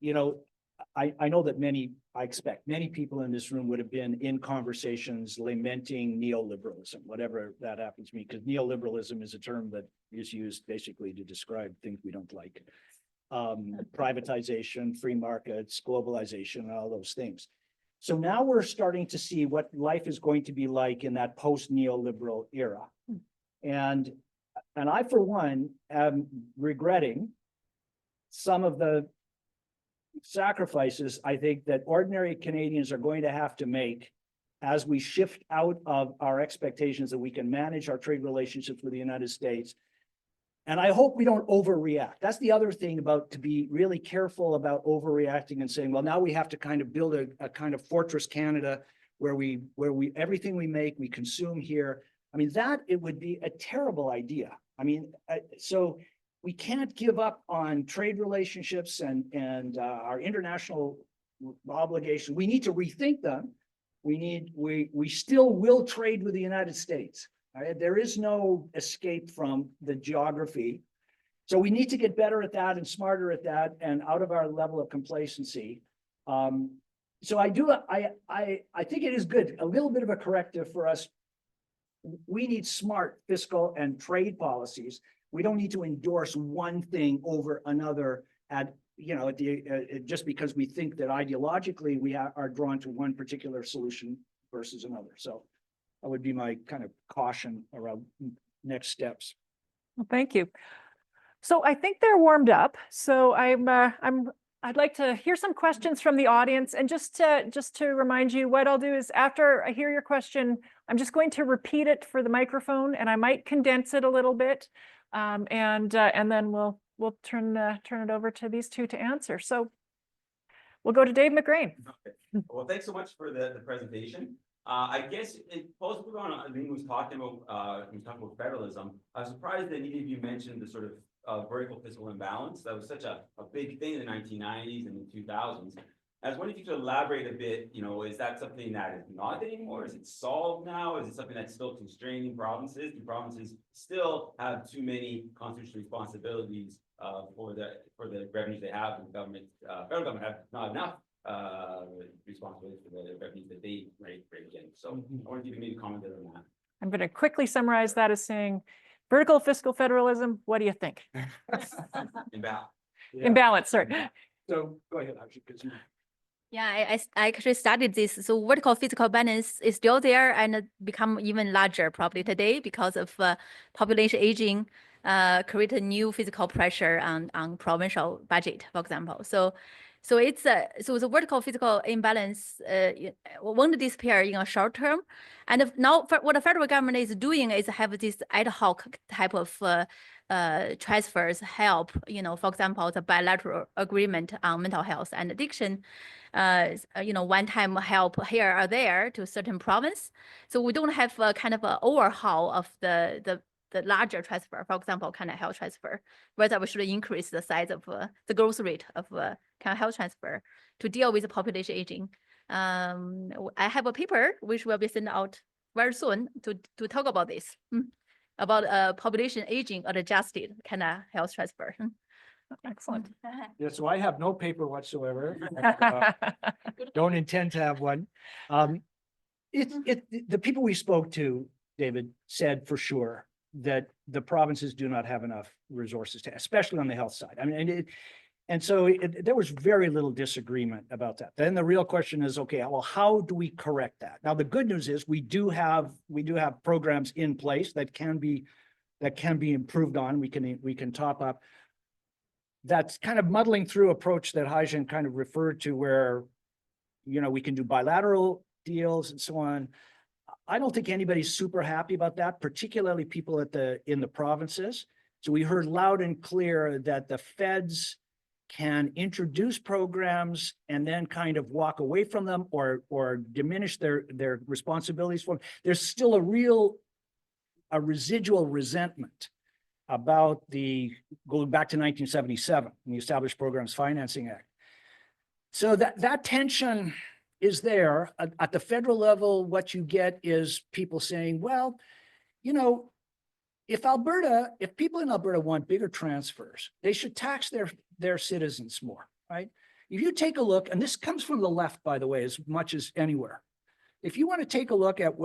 You know, I know that I expect many people in this room would have been in conversations lamenting neoliberalism, whatever that happens to mean, because neoliberalism is a term that is used basically to describe things we don't like. Privatization, free markets, globalization, and all those things. So now we're starting to see what life is going to be like in that post-neoliberal era. And I, for one, am regretting some of the sacrifices I think that ordinary Canadians are going to have to make as we shift out of our expectations that we can manage our trade relationships with the United States. And I hope we don't overreact. That's the other thing about, to be really careful about overreacting and saying, well, now we have to kind of build a kind of fortress Canada where everything we make, we consume here. I mean, it would be a terrible idea. I mean, so we can't give up on trade relationships and our international obligation. We need to rethink them. We still will trade with the United States. Right? There is no escape from the geography. So we need to get better at that and smarter at that and out of our level of complacency. So I think it is good, a little bit of a corrective for us. We need smart fiscal and trade policies. We don't need to endorse one thing over another just because we think that ideologically we are drawn to one particular solution versus another. So that would be my kind of caution around next steps. Well, thank you. So I think they're warmed up. So I'd like to hear some questions from the audience, and just to remind you, what I'll do is after I hear your question, I'm just going to repeat it for the microphone, and I might condense it a little bit, and then we'll turn it over to these two to answer. So we'll go to Dave McGrain. Okay. Well, thanks so much for the presentation. I guess post on, I think was talking about federalism. I was surprised that neither of you mentioned the sort of vertical fiscal imbalance. That was such a big thing in the 1990s and the 2000s. I was wondering if you could elaborate a bit, you know, is that something that is not anymore? Is it solved now? Is it something that's still constraining provinces? Do provinces still have too many constitutional responsibilities for the revenues they have, and the government, federal government have not enough responsibility for the revenues that they rake in? So I wanted you to maybe comment on that. I'm going to quickly summarize that as saying, vertical fiscal federalism, what do you think? Imbalance. Yeah. Imbalance, sorry. So go ahead, actually, because Yeah, I actually studied this. So vertical fiscal balance is still there and become even larger probably today because of population aging, create a new fiscal pressure on provincial budget, for example. So So it's so the vertical physical imbalance won't disappear in a short term. And now what the federal government is doing is have this ad hoc type of transfers help, for example, the bilateral agreement on mental health and addiction, one-time help here or there to a certain province. So we don't have a kind of an overhaul of the larger transfer, for example, kind of health transfer, whether we should increase the size of the growth rate of kind of health transfer to deal with the population aging. I have a paper which will be sent out very soon to talk about this, about population aging adjusted kind of health transfer. Excellent. Yeah, so I have no paper whatsoever. Don't intend to have one. The people we spoke to, David, said for sure that the provinces do not have enough resources to, especially on the health side. I mean, there was very little disagreement about that. Then the real question is, okay, well, how do we correct that? Now, the good news is we do have programs in place that can be improved on. We can top up. That's kind of muddling through approach that Haizhen kind of referred to, where, we can do bilateral deals and so on. I don't think anybody's super happy about that, particularly people in the provinces. So we heard loud and clear that the feds can introduce programs and then kind of walk away from them or diminish their responsibilities for them. There's still a residual resentment about going back to 1977, the Established Programs Financing Act. So that tension is there. At the federal level, what you get is people saying, well, if people in Alberta want bigger transfers, they should tax their citizens more, right? If you take a look, and this comes from the left, by the way, as much as anywhere. If you want to take a look at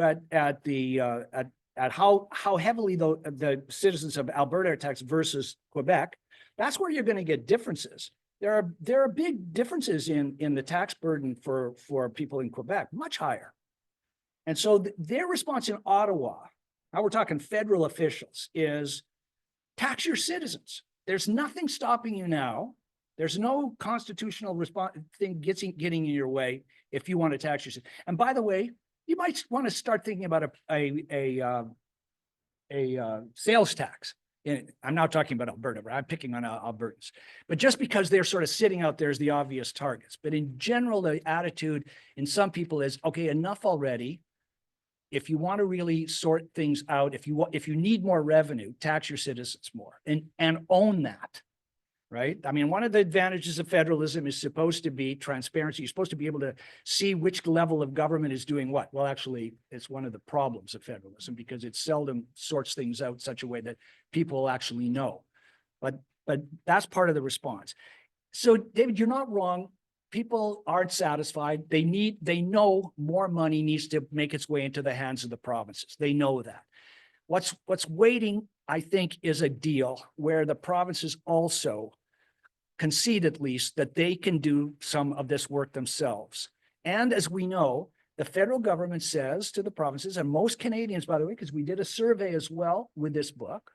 how heavily the citizens of Alberta are taxed versus Quebec, that's where you're going to get differences. There are big differences in the tax burden for people in Quebec, much higher. And so their response in Ottawa, now we're talking federal officials, is tax your citizens. There's nothing stopping you now. There's no constitutional thing getting in your way if you want to tax your citizens. And by the way, you might want to start thinking about a sales tax. I'm not talking about Alberta, but I'm picking on Albertans. But just because they're sort of sitting out there as the obvious targets. But in general, the attitude in some people is, okay, enough already. If you want to really sort things out, if you need more revenue, tax your citizens more and own that, right? I mean, one of the advantages of federalism is supposed to be transparency. You're supposed to be able to see which level of government is doing what. Well, actually, it's one of the problems of federalism because it seldom sorts things out in such a way that people actually know. But that's part of the response. So, David, you're not wrong. People aren't satisfied. They know more money needs to make its way into the hands of the provinces. They know that. What's waiting, I think, is a deal where the provinces also concede at least that they can do some of this work themselves. And as we know, the federal government says to the provinces, and most Canadians, by the way, because we did a survey as well with this book,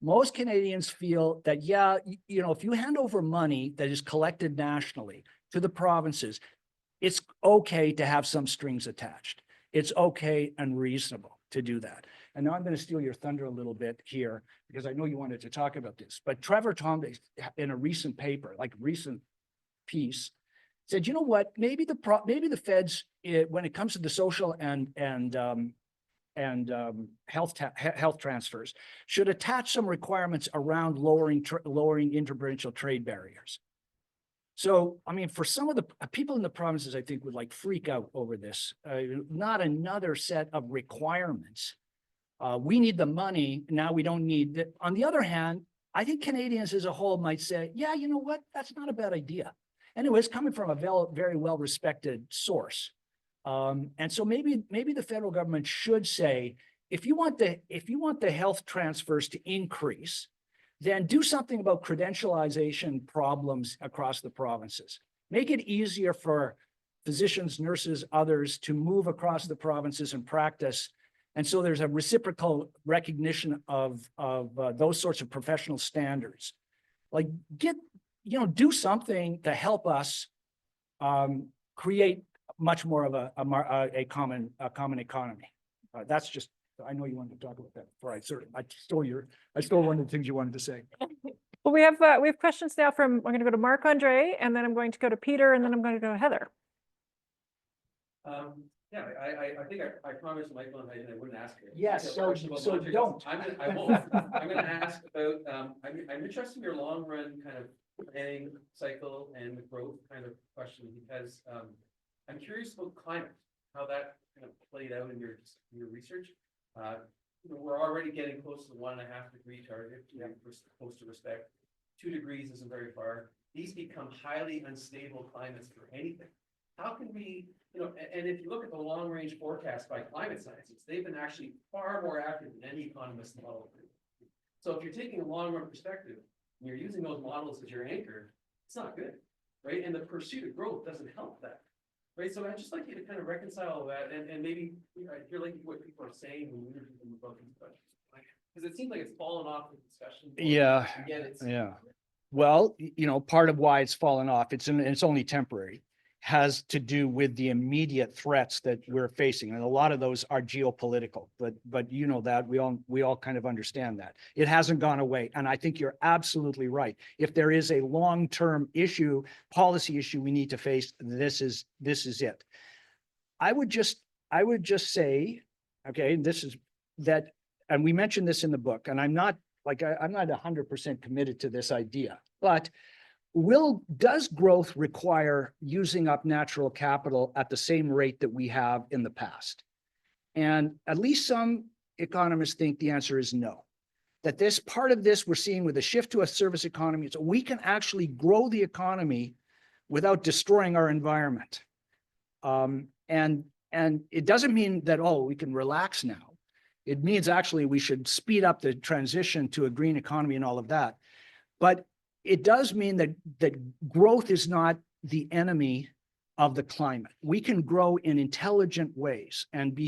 most Canadians feel that, yeah, if you hand over money that is collected nationally to the provinces, it's okay to have some strings attached. It's okay and reasonable to do that. And now I'm going to steal your thunder a little bit here because I know you wanted to talk about this. But Trevor Tombe, in a recent paper, recent piece, said, you know what? Maybe the feds, when it comes to the social and health transfers, should attach some requirements around lowering interprovincial trade barriers. So, I mean, for some of the people in the provinces, I think would freak out over this. Not another set of requirements. We need the money. Now we don't need it. On the other hand, I think Canadians as a whole might say, yeah, you know what? That's not a bad idea. And it was coming from a very well-respected source. And so maybe the federal government should say, if you want the health transfers to increase, then do something about credentialization problems across the provinces. Make it easier for physicians, nurses, others to move across the provinces and practice. And so there's a reciprocal recognition of those sorts of professional standards. do something to help us create much more of a common economy. That's just, I know you wanted to talk about that before I stole one of the things you wanted to say. Well, we have questions now I'm going to go to Marc-Andre, and then I'm going to go to Peter, and then I'm going to go to Heather. Yeah, I think I promised Michael and I wouldn't ask it. Yes, so don't. I won't. I'm gonna ask about, I'm interested in your long run kind of planning cycle and the growth kind of question, because I'm curious about climate, how that kind of played out in your research. We're already getting close to the 1.5 degree target, we're supposed to respect. 2 degrees isn't very far. These become highly unstable climates for anything. How can we, and if you look at the long range forecast by climate scientists, they've been actually far more accurate than any economist model. So if you're taking a long run perspective, and you're using those models as your anchor, it's not good, right? And the pursuit of growth doesn't help that, right? So I'd just like you to kind of reconcile all that, and maybe hear like what people are saying when we're talking about these questions, because it seems like it's fallen off the discussion. Yeah, Again, it's yeah. Well, part of why it's fallen off, it's only temporary, has to do with the immediate threats that we're facing. And a lot of those are geopolitical, but that we all kind of understand that. It hasn't gone away. And I think you're absolutely right. If there is a long-term issue, policy issue we need to face, this is it. I would just say, okay, this is that, and we mentioned this in the book, and I'm not 100% committed to this idea, but does growth require using up natural capital at the same rate that we have in the past? And at least some economists think the answer is no. That this part of this we're seeing with a shift to a service economy, so we can actually grow the economy without destroying our environment. And it doesn't mean that, we can relax now. It means actually we should speed up the transition to a green economy and all of that. But it does mean that growth is not the enemy of the climate. We can grow in intelligent ways and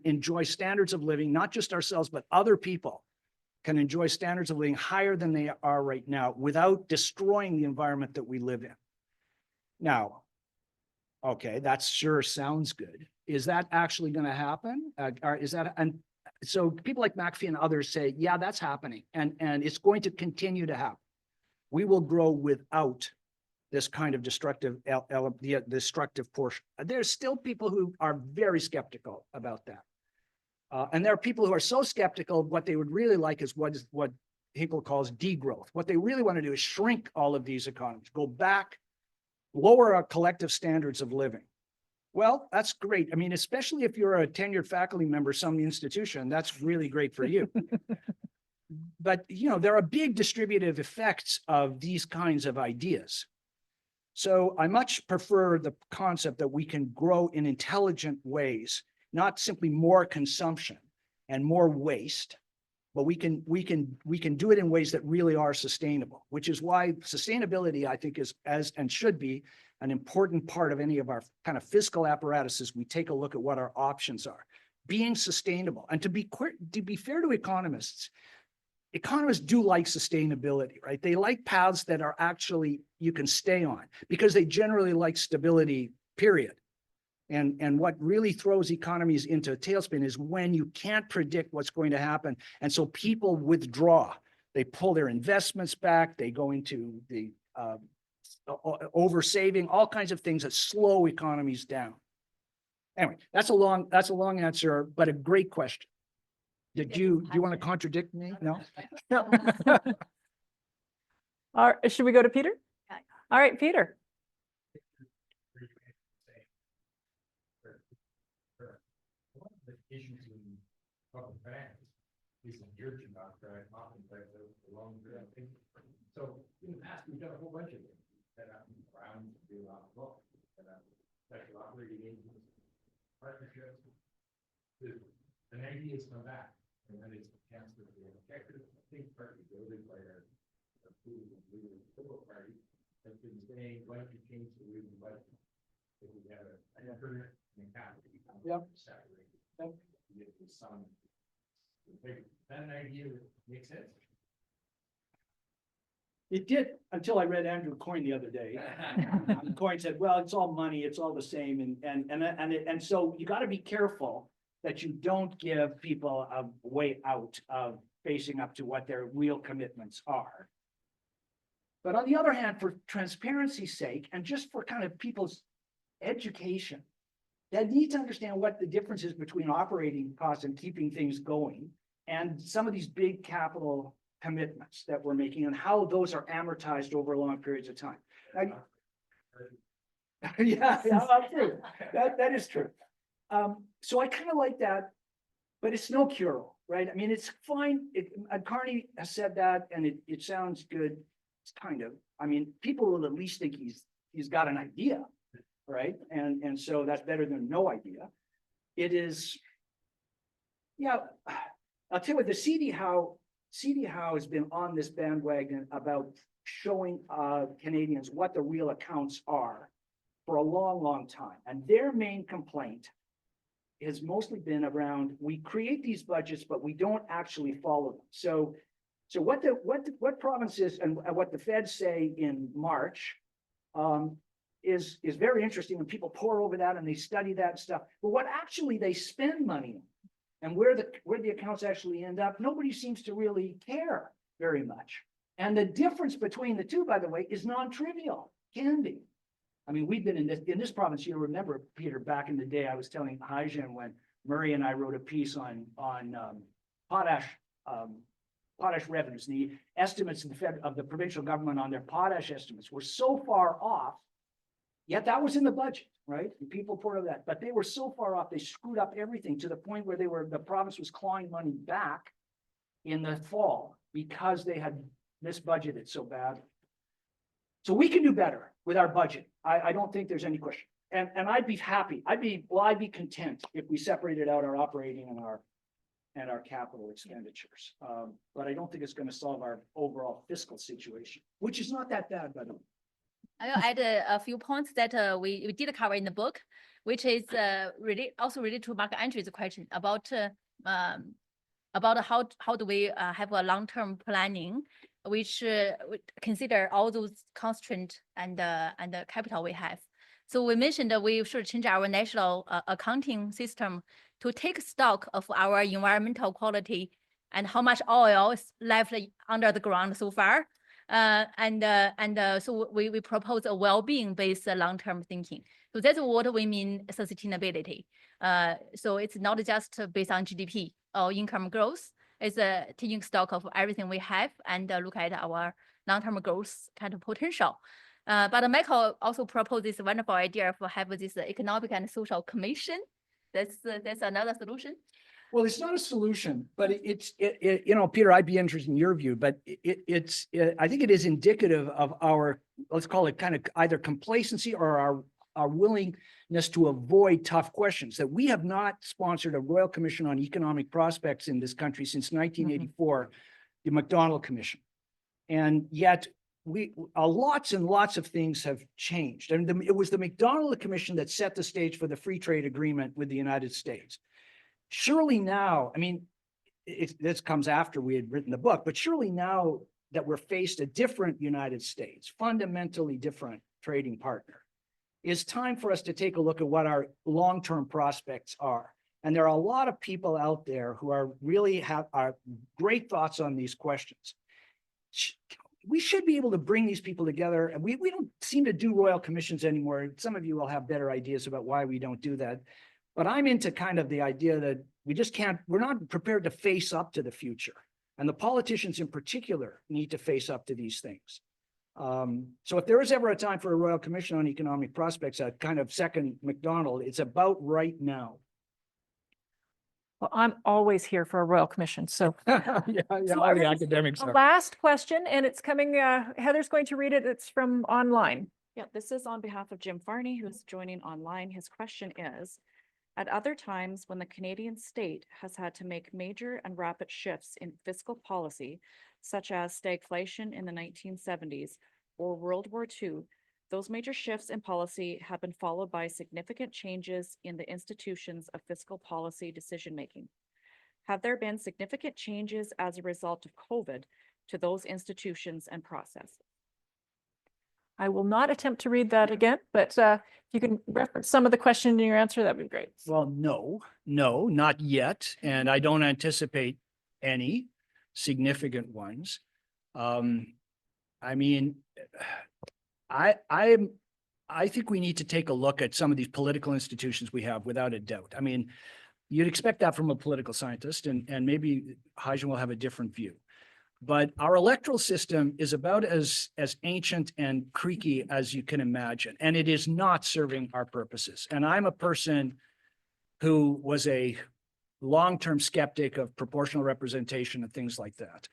enjoy standards of living, not just ourselves, but other people can enjoy standards of living higher than they are right now without destroying the environment that we live in. Now, okay, that sure sounds good. Is that actually going to happen? And so people like McAfee and others say, yeah, that's happening, and it's going to continue to happen. We will grow without this kind of destructive portion. There's still people who are very skeptical about that. And there are people who are so skeptical, what they would really like is what Hinkle calls degrowth. What they really want to do is shrink all of these economies, go back, lower our collective standards of living. Well, that's great. I mean, especially if you're a tenured faculty member, some institution, that's really great for you. But, there are big distributive effects of these kinds of ideas. So I much prefer the concept that we can grow in intelligent ways, not simply more consumption and more waste, but we can do it in ways that really are sustainable, which is why sustainability, I think, is and should be an important part of any of our kind of fiscal apparatuses. We take a look at what our options are, being sustainable. And to be fair to economists do like sustainability, right? They like paths that are actually you can stay on because they generally like stability, period. And what really throws economies into a tailspin is when you can't predict what's going to happen. And so people withdraw, they pull their investments back, they go into the over saving, all kinds of things that slow economies down. Anyway, that's a long answer, but a great question. Do you want to contradict me? No? No. All right, should we go to Peter? Yeah. All right, Peter. One of the issues in public finance is the urgent often the long-term thinking. So in the past, we've done a whole bunch of things that around the law, special operating agents, partnerships. An ideas come back, and then it's a chance to be effective. I think partly voted by our political party has been saying, why don't you change the way we budget? If we have an increment in capital, Yep. separated. Yep. Some. That an idea that makes sense. It did, until I read Andrew Coyne the other day. Coyne said, well, it's all money, it's all the same, and so you gotta be careful that you don't give people a way out of facing up to what their real commitments are. But on the other hand, for transparency's sake, and just for kind of people's education, they need to understand what the difference is between operating costs and keeping things going, and some of these big capital commitments that we're making and how those are amortized over long periods of time. Yeah, true. That is true. So I kind of like that, but it's no cure-all, right? I mean, it's fine. Carney has said that, and it sounds good. It's kind of, I mean, people will at least think he's got an idea, right? And so that's better than no idea. It is, yeah, I'll tell you what, the CD Howe has been on this bandwagon about showing Canadians what the real accounts are for a long, long time. And their main complaint has mostly been around, we create these budgets, but we don't actually follow them. So what provinces and what the feds say in March is very interesting when people pore over that and they study that stuff. But what actually they spend money on and where the accounts actually end up, nobody seems to really care very much. And the difference between the two, by the way, is non-trivial, can be. I mean, we've been in this province, you remember, Peter, back in the day, I was telling Haizhen when Murray and I wrote a piece on potash revenues, the estimates of the provincial government on their potash estimates were so far off, yet that was in the budget, right? And people poured over that, but they were so far off, they screwed up everything to the point where the province was clawing money back in the fall because they had misbudgeted so badly. So we can do better with our budget. I don't think there's any question. And I'd be happy. I'd be content if we separated out our operating and our capital expenditures. But I don't think it's going to solve our overall fiscal situation, which is not that bad, by the way. I'll add a few points that we did cover in the book, which is also related to Mark Andrew's question about how do we have a long-term planning, which consider all those constraints and the capital we have. So we mentioned that we should change our national accounting system to take stock of our environmental quality and how much oil is left under the ground so far. So we propose a well-being based long-term thinking. So that's what we mean sustainability. So it's not just based on GDP or income growth. It's taking stock of everything we have and look at our long-term growth kind of potential. But Michael also proposed this wonderful idea of having this economic and social commission. That's another solution. Well, it's not a solution, but you know, Peter, I'd be interested in your view, but I think it is indicative of our, let's call it kind of either complacency or our willingness to avoid tough questions, that we have not sponsored a Royal Commission on Economic Prospects in this country since 1984, the MacDonald Commission. And yet lots and lots of things have changed. And it was the MacDonald Commission that set the stage for the free trade agreement with the United States. Surely now, I mean, this comes after we had written the book, but surely now that we're faced a different United States, fundamentally different trading partner, it's time for us to take a look at what our long-term prospects are. And there are a lot of people out there who are great thoughts on these questions. We should be able to bring these people together, and we don't seem to do Royal Commissions anymore. Some of you will have better ideas about why we don't do that. But I'm into kind of the idea that we're not prepared to face up to the future. And the politicians in particular need to face up to these things. So if there is ever a time for a Royal Commission on Economic Prospects, a kind of second MacDonald, it's about right now. Well, I'm always here for a Royal Commission, so. Yeah, all the academics A are. last question, and it's coming, Heather's going to read it. It's from online. Yeah, this is on behalf of Jim Farney, who's joining online. His question is, at other times when the Canadian state has had to make major and rapid shifts in fiscal policy, such as stagflation in the 1970s or World War II, those major shifts in policy have been followed by significant changes in the institutions of fiscal policy decision-making. Have there been significant changes as a result of COVID to those institutions and processes. I will not attempt to read that again, but if you can reference some of the question in your answer, that'd be great. Well, no, not yet, and I don't anticipate any significant ones. I mean, I think we need to take a look at some of these political institutions we have without a doubt. I mean, you'd expect that from a political scientist, and maybe Haizhen will have a different view. But our electoral system is about as ancient and creaky as you can imagine, and it is not serving our purposes. And I'm a person who was a long-term skeptic of proportional representation and things like that.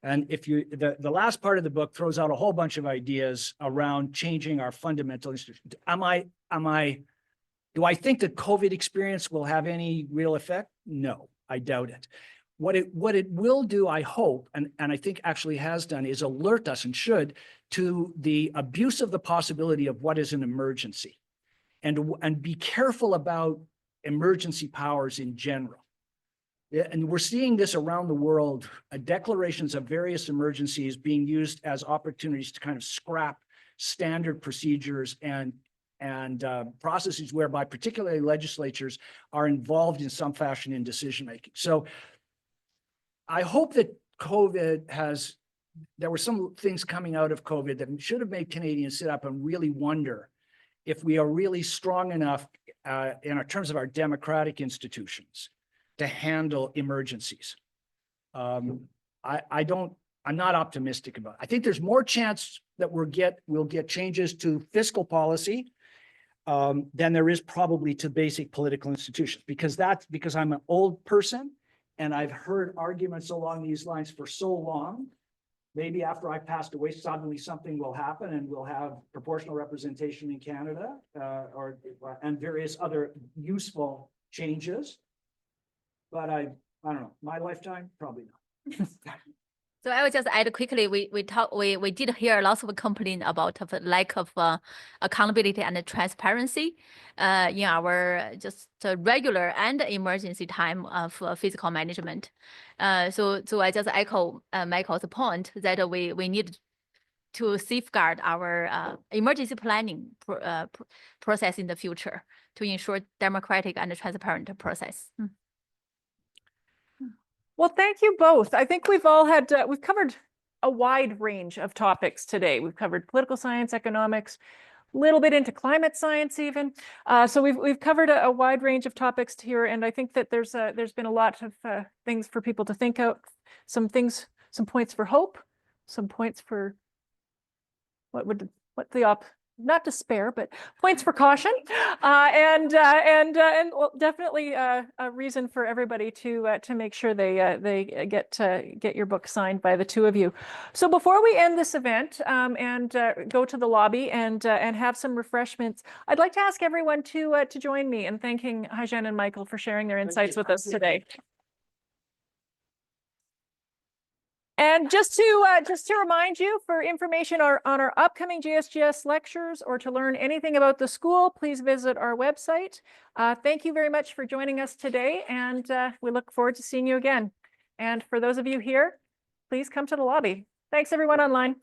And if you, the last part of the book throws out a whole bunch of ideas around changing our fundamental institutions. Do I think the COVID experience will have any real effect? No, I doubt it. What it will do, I hope, and I think actually has done, is alert us, and should, to the abuse of the possibility of what is an emergency, and be careful about emergency powers in general. And we're seeing this around the world, declarations of various emergencies being used as opportunities to kind of scrap standard procedures and processes whereby particularly legislatures are involved in some fashion in decision-making. So I hope that there were some things coming out of COVID that should have made Canadians sit up and really wonder if we are really strong enough in terms of our democratic institutions to handle emergencies. I'm not optimistic about it. I think there's more chance that we'll get changes to fiscal policy than there is probably to basic political institutions, because I'm an old person and I've heard arguments along these lines for so long. Maybe after I passed away, suddenly something will happen and we'll have proportional representation in Canada and various other useful changes. But I don't know, my lifetime, probably not. So I will just add quickly, we did hear lots of complaint about the lack of accountability and transparency in our just regular and emergency time of fiscal management. So I just echo Michael's point that we need to safeguard our emergency planning process in the future to ensure democratic and transparent process. Well, thank you both. I think we've all had, we've covered a wide range of topics today. We've covered political science, economics, a little bit into climate science even. So we've covered a wide range of topics here, and I think that there's been a lot of things for people to think out. Some points for hope, some points for not despair, but points for caution, and definitely a reason for everybody to make sure they get your book signed by the two of you. So before we end this event and go to the lobby and have some refreshments, I'd like to ask everyone to join me in thanking Haizhen and Michael for sharing their insights with us today. And just to remind you, for information on our upcoming JSGS lectures or to learn anything about the school, please visit our website. Thank you very much for joining us today, and we look forward to seeing you again. And for those of you here, please come to the lobby. Thanks everyone online.